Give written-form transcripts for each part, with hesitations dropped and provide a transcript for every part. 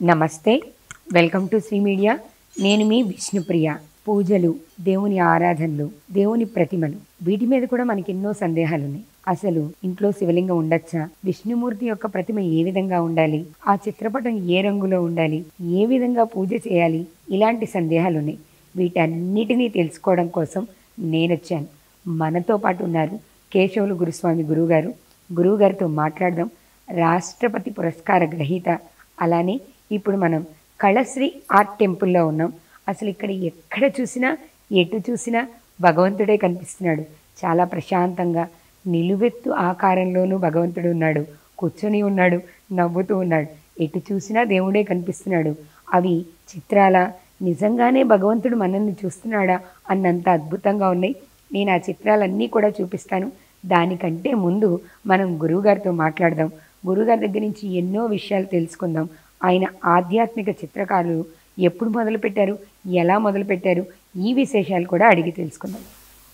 నమస్తే, welcome to Shri media. నేను మీ విష్ణుప్రియ. పూజలు, దేవుని ఆరాధనలు, దేవుని ప్రతిమలు, వీటి మీద కూడా మనకి ఎన్నో సందేహాలు ఉన్నాయి. అసలు ఇంట్లో శివలింగం ఉండొచ్చా? విష్ణుమూర్తి యొక్క ప్రతిమ ఏ విధంగా ఉండాలి? ఆ చిత్రపటం ఏ రంగులో ఉండాలి? ఏ విధంగా పూజ చేయాలి? ఇలాంటి సందేహాలు ఉన్నాయి. వీటన్నిటినీ తెలుసుకోవడం కోసం నేనొచ్చాను. మనతో పాటు ఉన్నారు కేశవులు గురుస్వామి గురువుగారు. గురువుగారితో మాట్లాడదాం. రాష్ట్రపతి పురస్కార గ్రహీత. అలానే ఇప్పుడు మనం కళశ్రీ ఆర్ట్ టెంపుల్లో ఉన్నాం. అసలు ఇక్కడ ఎక్కడ చూసినా, ఎటు చూసినా భగవంతుడే కనిపిస్తున్నాడు. చాలా ప్రశాంతంగా నిలువెత్తు ఆకారంలోనూ భగవంతుడు ఉన్నాడు. కూర్చొని ఉన్నాడు, నవ్వుతూ ఉన్నాడు. ఎటు చూసినా దేవుడే కనిపిస్తున్నాడు. అవి చిత్రాల, నిజంగానే భగవంతుడు మనల్ని చూస్తున్నాడా అన్నంత అద్భుతంగా ఉన్నాయి. నేను ఆ చిత్రాలన్నీ కూడా చూపిస్తాను. దానికంటే ముందు మనం గురువుగారితో మాట్లాడదాం. గురువుగారి దగ్గర నుంచి ఎన్నో విషయాలు తెలుసుకుందాం. ఆయన ఆధ్యాత్మిక చిత్రకారులు ఎప్పుడు మొదలుపెట్టారు, ఎలా మొదలుపెట్టారు, ఈ విశేషాలు కూడా అడిగి తెలుసుకుందాం.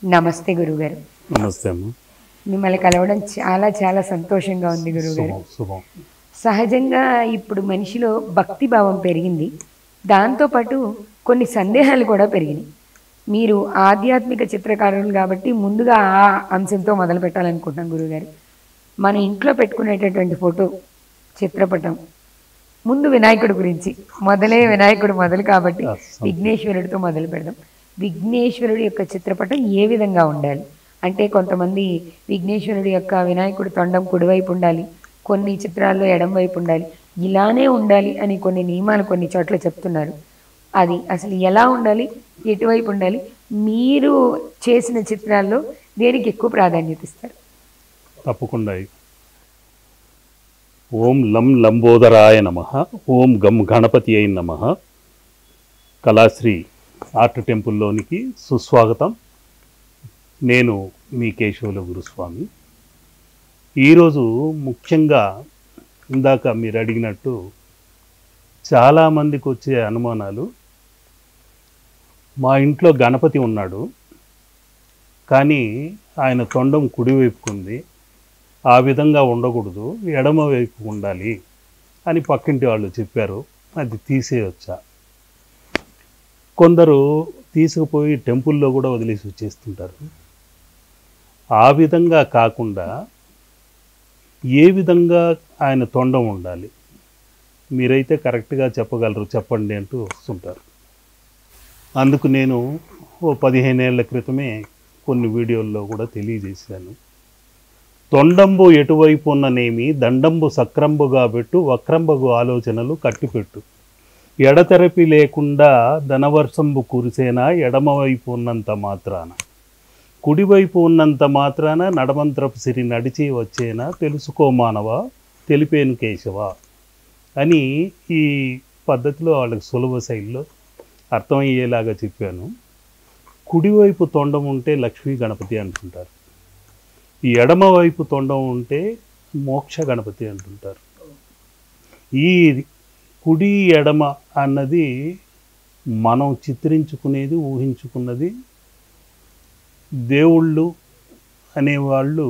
నమస్తే గురువుగారు. నమస్తే అమ్మ. మిమ్మల్ని కలవడం చాలా చాలా సంతోషంగా ఉంది గురువుగారు. సహజంగా ఇప్పుడు మనిషిలో భక్తి భావం పెరిగింది, దాంతోపాటు కొన్ని సందేహాలు కూడా పెరిగినాయి. మీరు ఆధ్యాత్మిక చిత్రకారులు కాబట్టి ముందుగా ఆ అంశంతో మొదలు పెట్టాలనుకుంటున్నాం గురువుగారు. మన ఇంట్లో పెట్టుకునేటటువంటి ఫోటో చిత్రపటం, ముందు వినాయకుడి గురించి వినాయకుడు మొదలు కాబట్టి విఘ్నేశ్వరుడితో మొదలు పెడదాం. విఘ్నేశ్వరుడి యొక్క చిత్రపటం ఏ విధంగా ఉండాలి అంటే, కొంతమంది విఘ్నేశ్వరుడి యొక్క వినాయకుడి తొండం కుడివైపు ఉండాలి, కొన్ని చిత్రాల్లో ఎడం వైపు ఉండాలి, ఇలానే ఉండాలి అని కొన్ని నియమాలు కొన్ని చోట్ల చెప్తున్నారు. అది అసలు ఎలా ఉండాలి, ఎటువైపు ఉండాలి? మీరు చేసిన చిత్రాల్లో దేనికి ఎక్కువ ప్రాధాన్యత ఇస్తారు? తప్పకుండా. ఓం లం లంబోదరాయ నమః, ఓం గం గణపతి అయి నమః. కళాశ్రీ ఆర్ట్ టెంపుల్లోనికి సుస్వాగతం. నేను మీ కేశవుల గురుస్వామి. ఈరోజు ముఖ్యంగా ఇందాక మీరు అడిగినట్టు చాలామందికి వచ్చే అనుమానాలు, మా ఇంట్లో గణపతి ఉన్నాడు కానీ ఆయన తొండం కుడివైపుకుంది, ఆ విధంగా ఉండకూడదు, ఎడమ వైపు ఉండాలి అని పక్కింటి వాళ్ళు చెప్పారు, అది తీసేయొచ్చా? కొందరు తీసుకుపోయి టెంపుల్లో కూడా వదిలేసి వచ్చేస్తుంటారు. ఆ విధంగా కాకుండా ఏ విధంగా ఆయన తొండం ఉండాలి, మీరైతే కరెక్ట్గా చెప్పగలరు, చెప్పండి అంటూ వస్తుంటారు. అందుకు నేను 15 ఏళ్ల క్రితమే కొన్ని వీడియోల్లో కూడా తెలియజేశాను. తొండంబు ఎటువైపు ఉన్ననేమి దండంబు సక్రంబుగా పెట్టు, వక్రంబగు ఆలోచనలు కట్టిపెట్టు, ఎడతెరపి లేకుండా ధనవర్షంబు కురిసేనా, ఎడమవైపు ఉన్నంత మాత్రాన, కుడివైపు ఉన్నంత మాత్రాన నడమంత్రపు సిరి నడిచి వచ్చేనా, తెలుసుకో మానవా తెలిపేను కేశవ అని ఈ పద్ధతిలో వాళ్ళకి సులభ శైలిలో అర్థమయ్యేలాగా చెప్పాను. కుడివైపు తొండం ఉంటే లక్ష్మీ గణపతి అంటుంటారు, ఈ ఎడమవైపు తొండం ఉంటే మోక్ష గణపతి అంటుంటారు. ఈ కుడి ఎడమ అన్నది మనం చిత్రించుకునేది, ఊహించుకున్నది. దేవుళ్ళు అనేవాళ్ళు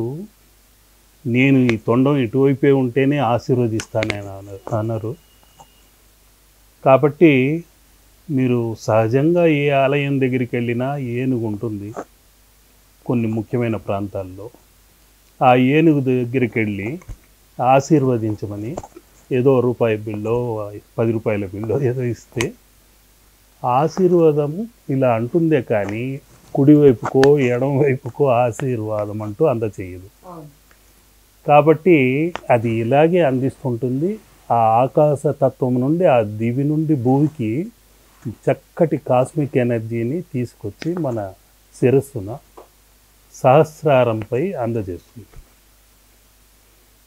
నేను ఈ తొండం ఇటువైపే ఉంటేనే ఆశీర్వదిస్తానని అన్నారు. కాబట్టి మీరు సహజంగా ఏ ఆలయం దగ్గరికి వెళ్ళినా ఏనుగు ఉంటుంది కొన్ని ముఖ్యమైన ప్రాంతాల్లో. ఆ ఏనుగు దగ్గరికి వెళ్ళి ఆశీర్వదించమని ఏదో రూపాయి బిల్లో, 10 రూపాయల బిల్లో ఏదో ఇస్తే ఆశీర్వాదము ఇలా అంటుందే కానీ కుడివైపుకో ఎడమ వైపుకో ఆశీర్వాదం అంటూ అందచేయదు. కాబట్టి అది ఇలాగే అందిస్తుంటుంది. ఆ ఆకాశతత్వం నుండి, ఆ దివి నుండి భూమికి చక్కటి కాస్మిక్ ఎనర్జీని తీసుకొచ్చి మన శిరస్సున సహస్రారంపై అందజేస్తుంది.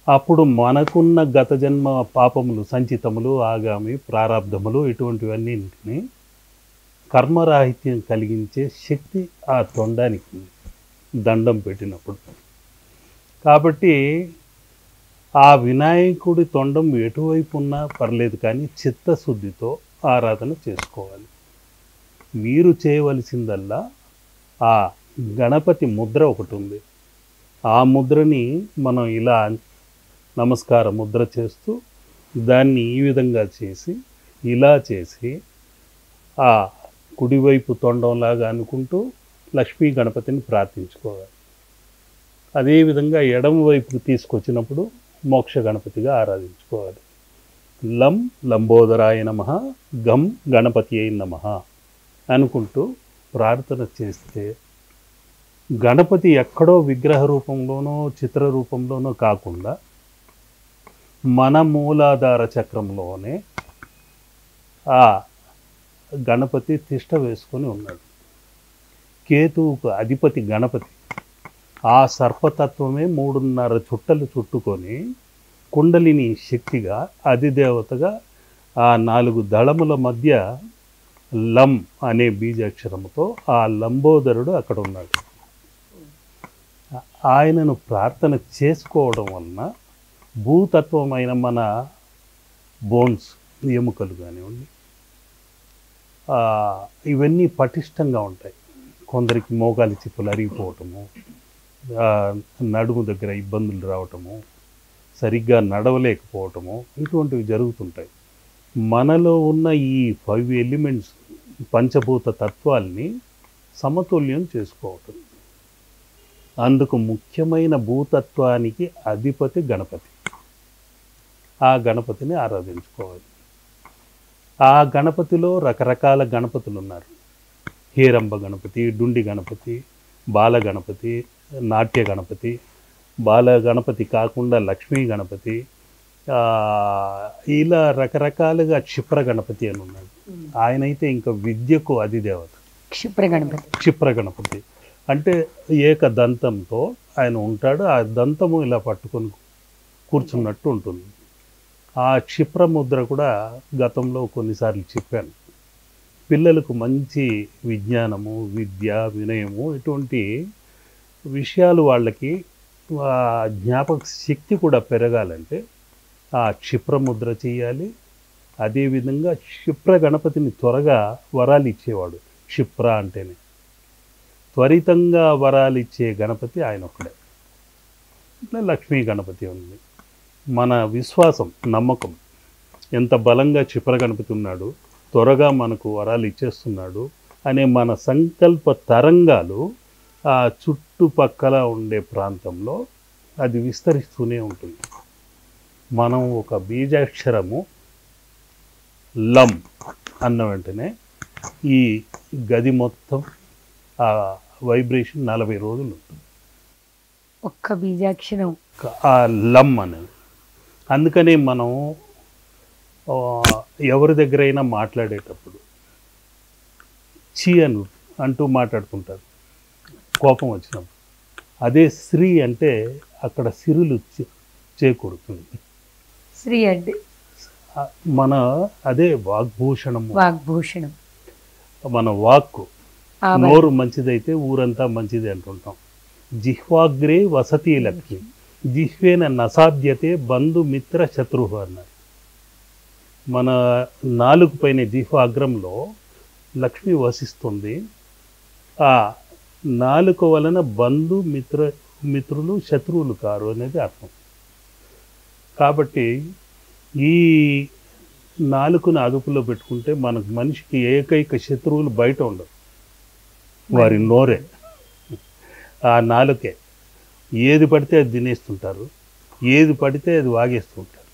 అప్పుడు మనకున్న గత జన్మ పాపములు, సంచితములు, ఆగామి ప్రారాబ్ధములు, ఇటువంటివన్నింటినీ కర్మరాహిత్యం కలిగించే శక్తి ఆ తొండానికి దండం పెట్టినప్పుడు. కాబట్టి ఆ వినాయకుడి తొండం ఎటువైపు ఉన్నా పర్లేదు కానీ చిత్తశుద్ధితో ఆరాధన చేసుకోవాలి. మీరు చేయవలసిందల్లా ఆ గణపతి ముద్ర ఒకటి ఉంది, ఆ ముద్రని మనం ఇలా నమస్కార ముద్ర చేస్తూ దాన్ని ఈ విధంగా చేసి ఇలా చేసి ఆ కుడివైపు తొండంలాగా అనుకుంటూ లక్ష్మీ గణపతిని ప్రార్థించుకోవాలి. అదేవిధంగా ఎడమ వైపుకి తీసుకొచ్చినప్పుడు మోక్ష గణపతిగా ఆరాధించుకోవాలి. లం లంబోదరాయ నమః, గం గణపతి అయి నమః అనుకుంటూ ప్రార్థన చేస్తే గణపతి ఎక్కడో విగ్రహ రూపంలోనో చిత్ర రూపంలోనో కాకుండా మన మూలాధార చక్రంలోనే ఆ గణపతి తిష్ట వేసుకొని ఉన్నాడు. కేతువుకు అధిపతి గణపతి. ఆ సర్పతత్వమే 3.5 చుట్టలు చుట్టుకొని కుండలిని శక్తిగా అధిదేవతగా ఆ 4 దళముల మధ్య లం అనే బీజాక్షరముతో ఆ లంబోదరుడు అక్కడ ఉన్నాడు. ఆయనను ప్రార్థన చేసుకోవడం వలన భూతత్వమైన మన బోన్స్, ఎముకలు కానివ్వండి, ఇవన్నీ పటిష్టంగా ఉంటాయి. కొందరికి మోకాలి చిప్పులు అరిగిపోవటము, నడుము దగ్గర ఇబ్బందులు రావటము, సరిగ్గా నడవలేకపోవటము, ఇటువంటివి జరుగుతుంటాయి. మనలో ఉన్న ఈ 5 ఎలిమెంట్స్, పంచభూత తత్వాల్ని సమతుల్యం చేసుకోవటం. అందుకు ముఖ్యమైన భూతత్వానికి అధిపతి గణపతి. ఆ గణపతిని ఆరాధించుకోవాలి. ఆ గణపతిలో రకరకాల గణపతులు ఉన్నారు. హేరంబ గణపతి, డుండి గణపతి, బాల గణపతి, నాట్య గణపతి, బాల గణపతి కాకుండా లక్ష్మీ గణపతి, ఇలా రకరకాలుగా క్షిప్ర గణపతి అని ఉన్నాడు. ఆయనైతే ఇంకా విద్యకు అధిదేవత. క్షిప్ర గణపతి అంటే ఏకదంతంతో ఆయన ఉంటాడు. ఆ దంతము ఇలా పట్టుకొని కూర్చున్నట్టు ఉంటుంది. ఆ క్షిప్ర ముద్ర కూడా గతంలో కొన్నిసార్లు చెప్పాను. పిల్లలకు మంచి విజ్ఞానము, విద్య, వినయము, ఇటువంటి విషయాలు వాళ్ళకి జ్ఞాపక శక్తి కూడా పెరగాలంటే ఆ క్షిప్రముద్ర చేయాలి. అదేవిధంగా క్షిప్ర గణపతిని త్వరగా వరాలు ఇచ్చేవాడు. క్షిప్ర అంటేనే త్వరితంగా వరాలు ఇచ్చే గణపతి ఆయన ఒక్కడే. ఇట్లా లక్ష్మీ గణపతి ఉంది. మన విశ్వాసం, నమ్మకం, ఎంత బలంగా క్షిప్ర గణపతి ఉన్నాడు, త్వరగా మనకు వరాలు ఇచ్చేస్తున్నాడు అనే మన సంకల్ప తరంగాలు ఆ చుట్టుపక్కల ఉండే ప్రాంతంలో అది విస్తరిస్తూనే ఉంటుంది. మనం ఒక బీజాక్షరము లం అన్న వెంటనే ఈ గది మొత్తం ఆ వైబ్రేషన్ 40 రోజులు ఉంటుంది. ఒక్క బీజాక్షరం ఆ లం అనేది. అందుకనే మనం ఎవరి దగ్గరైనా మాట్లాడేటప్పుడు చి అంటూ మాట్లాడుతుంటారు కోపం వచ్చినప్పుడు. అదే శ్రీ అంటే అక్కడ సిరులు చేకూరుతుంది. శ్రీ అంటే మన అదే వాగ్భూషణము. వాగ్భూషణం మన వాక్కు, నోరు మంచిదైతే ఊరంతా మంచిది అంటుంటాం. జిహ్వాగ్రే వసతి లక్ష్మి, జిహ్వేన నసాధ్యతే బంధు మిత్ర శత్రువు అన్నారు. మన నాలుగు పైన జిహ్వాగ్రంలో లక్ష్మి వసిస్తుంది. ఆ నాలుక వలన బంధు మిత్రులు శత్రువులు కారు అనేది అర్థం. కాబట్టి ఈ నాలుకను అదుపులో పెట్టుకుంటే మనకు మనిషికి ఏకైక శత్రువులు బయట ఉండవు, వారి నోరే. ఆ నాలుకే ఏది పడితే అది తినేస్తుంటారు, ఏది పడితే అది వాగేస్తుంటారు.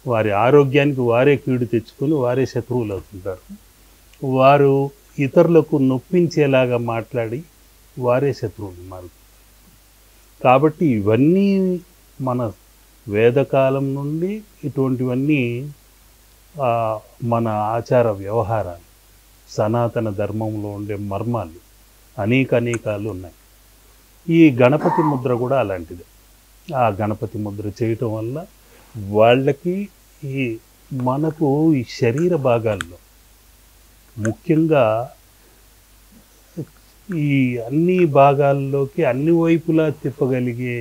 వారి ఆరోగ్యానికి వారే కీడు తెచ్చుకొని వారే శత్రువులు అవుతుంటారు. వారు ఇతరులకు నొప్పించేలాగా మాట్లాడి వారే శత్రువులు మారుతారు. కాబట్టి ఇవన్నీ మన వేదకాలం నుండి ఇటువంటివన్నీ మన ఆచార వ్యవహారాలు, సనాతన ధర్మంలో ఉండే మర్మాలు అనేకాలు ఉన్నాయి. ఈ గణపతి ముద్ర కూడా అలాంటిది. ఆ గణపతి ముద్ర చేయటం వల్ల వాళ్ళకి మనకు ఈ శరీర భాగాల్లో ముఖ్యంగా ఈ అన్ని భాగాల్లోకి అన్ని వైపులా తిప్పగలిగే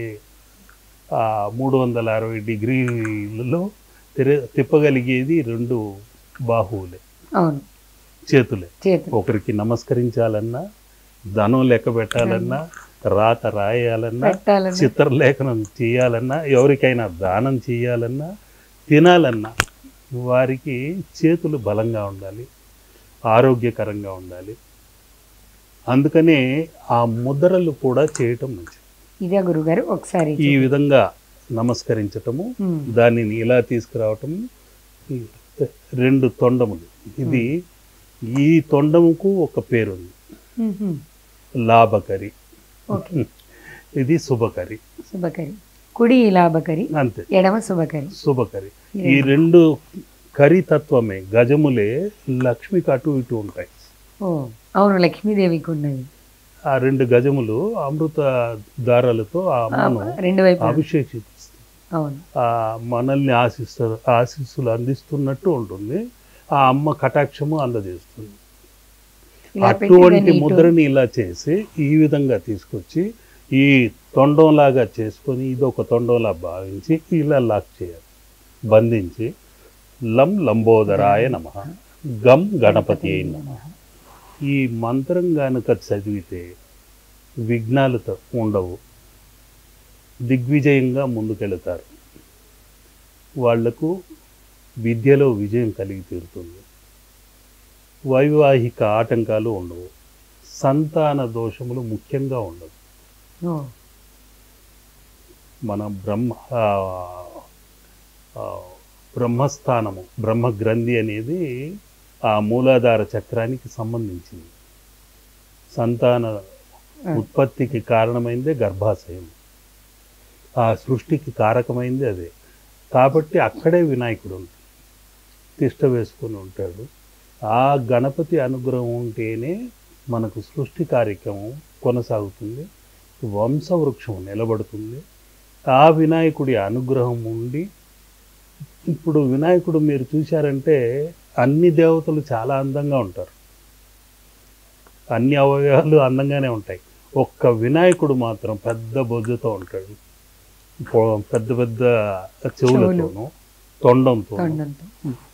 360 డిగ్రీలలో తిప్పగలిగేది 2 బాహువులే, చేతులే. ఒకరికి నమస్కరించాలన్నా, ధనం లెక్క పెట్టాలన్నా, రాత రాయాలన్నా, చిత్రలేఖనం చేయాలన్నా, ఎవరికైనా దానం చేయాలన్నా, తినాలన్నా వారికి చేతులు బలంగా ఉండాలి, ఆరోగ్యకరంగా ఉండాలి. అందుకనే ఆ ముద్రలు కూడా చేయటం మంచిది. ఇదే గురుగారు ఒకసారి ఈ విధంగా నమస్కరించటము, దానిని ఇలా తీసుకురావటము, ఈ 2 తొండములు. ఇది ఈ తొండముకు ఒక పేరుంది, లాభకరి. ఇది శుభకరి. శుభకరి, కుడి లాభకరి, అంతే, ఎడమ శుభకరి. శుభకరి. ఈ 2 కరి తత్వమే, గజములే లక్ష్మికి అటు ఇటు ఉంటాయి. అవును, లక్ష్మీదేవికి ఉన్నది. ఆ 2 గజములు అమృత దారాలతో ఆ అమ్మను 2 వైపు అభిషేకిస్తుంది. అవును, ఆ మనల్ని ఆశీస్సులు అందిస్తున్నట్టు ఉంటుంది. ఆ అమ్మ కటాక్షము అందజేస్తుంది. అటువంటి ముద్రని ఇలా చేసి ఈ విధంగా తీసుకొచ్చి ఈ తొండంలాగా చేసుకొని ఇది ఒక తొండంలా భావించి ఇలా లాక్ చేయాలి, బంధించి లం లంబోదరాయ నమః, గం గణపతి అయి నమః. ఈ మంత్రం కనుక చదివితే విఘ్నాలు ఉండవు, దిగ్విజయంగా ముందుకెళతారు. వాళ్లకు విద్యలో విజయం కలిగి తీరుతుంది, వైవాహిక ఆటంకాలు ఉండవు, సంతాన దోషములు ముఖ్యంగా ఉండవు. మన బ్రహ్మస్థానము, బ్రహ్మగ్రంథి అనేది ఆ మూలాధార చక్రానికి సంబంధించింది. సంతాన ఉత్పత్తికి కారణమైందే గర్భాశయం, ఆ సృష్టికి కారకమైంది అదే. కాబట్టి అక్కడే వినాయకుడు తిష్ట వేసుకొని ఉంటాడు. ఆ గణపతి అనుగ్రహం ఉంటేనే మనకు సృష్టి కార్యక్రమం కొనసాగుతుంది, వంశవృక్షం నిలబడుతుంది. ఆ వినాయకుడి అనుగ్రహం ఉండి, ఇప్పుడు వినాయకుడు మీరు చూశారంటే అన్ని దేవతలు చాలా అందంగా ఉంటారు, అన్ని అవయవాలు అందంగానే ఉంటాయి. ఒక్క వినాయకుడు మాత్రం పెద్ద బొజ్జుతో ఉంటాడు, పెద్ద పెద్ద చెవులతోనూ, తొండంతోనూ,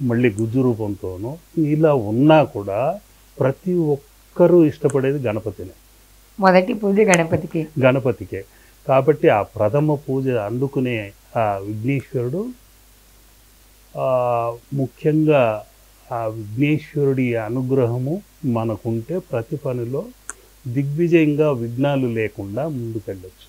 మళ్ళీ గుజ్జు రూపంతోనూ. ఇలా ఉన్నా కూడా ప్రతి ఒక్కరూ ఇష్టపడేది గణపతినే. మొదటి పూజ గణపతికే. కాబట్టి ఆ ప్రథమ పూజ అందుకునే ఆ విఘ్నేశ్వరుడు, ముఖ్యంగా ఆ విఘ్నేశ్వరుడి అనుగ్రహము మనకుంటే ప్రతి పనిలో దిగ్విజయంగా విఘ్నాలు లేకుండా ముందుకెళ్ళచ్చు.